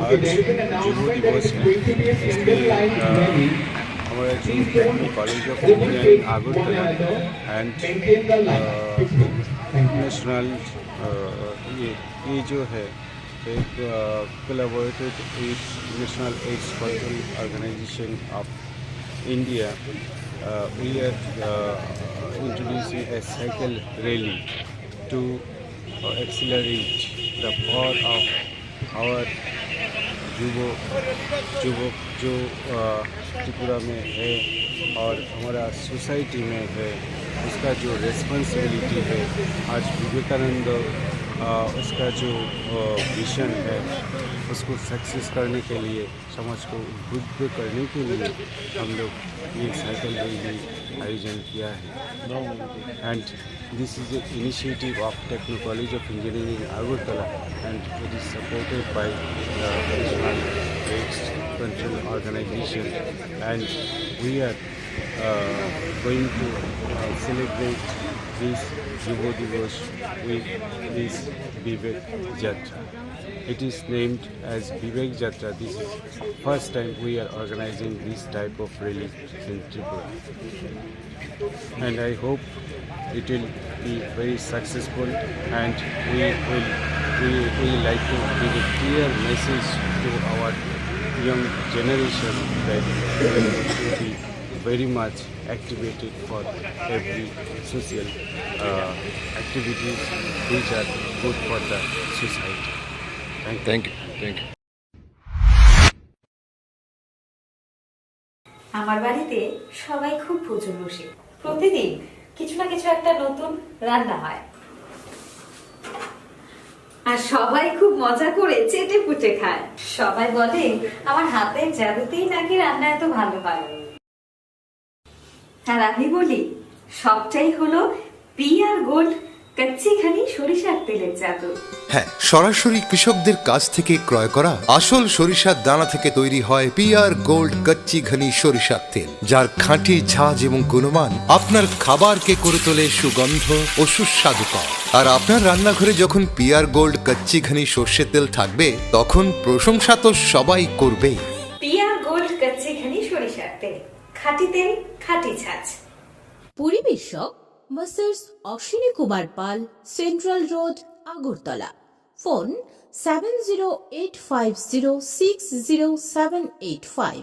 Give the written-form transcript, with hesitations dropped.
आज जुबो दिवस है। इसके हमारा जो technical college of engineering Agartala and national ये जो है एक collaborated with national AIDS control organisation of India we are introducing a cycle rally to accelerate the power of our युवक जो त्रिपुरा में है और हमारा सोसाइटी में है, उसका जो रिस्पॉन्सिबिलिटी है। आज विवेकानंद उसका जो विजन है उसको सक्सेस करने के लिए, समाज को उद्बुद्ध करने के लिए हम लोग ये साइकिल रैली आयोजन किया है। And this is a initiative of techno college of engineering Agartala and it is supported by the national AIDS control organisation and we are going to celebrate this Yuva Divas with this Vivek Jatra. It is named as Vivek Jatra. This is first time we are organizing this type of rally in Tripura. And I hope it will be very successful, and we like to give a clear message to our young generation that we will be very much activated for every social activities which are good for the society. Thank you. আমার বাড়িতে সবাই খুব প্রচুর বসে, প্রতিদিন কিছু না কিছু একটা নতুন রান্না হয় আর সবাই খুব মজা করে চেটে পুটে খায়। সবাই বলে আমার হাতের জাদুতেই নাকি রান্না এত ভালো হয়। আর আমি বলি সবটাই হলো পিআর গোল্ড কচ্চি ঘনি সরিষার তেলের জাদু। হ্যাঁ, সরাসরি কৃষকদের কাছ থেকে ক্রয় করা আসল সরিষার দানা থেকে তৈরি হয় পিআর গোল্ড কচ্চি ঘনি সরিষার তেল, যার খাঁটি ঝাঁজ এবং গুণমান আপনার খাবারকে করে তোলে সুগন্ধ ও সুস্বাদুকর। আর আপনার রান্নাঘরে যখন পিআর গোল্ড কচ্চি ঘনি সর্ষের তেল থাকবে, তখন প্রশংসা তো সবাই করবেই। পিআর গোল্ড কচ্চি ঘনি সরিষার তেল, খাঁটি তেল, খাঁটি ছাঁচ। পরিবেশক Messrs Ashwini Kumar Pal, central road, Agartala. Phone 7085060785।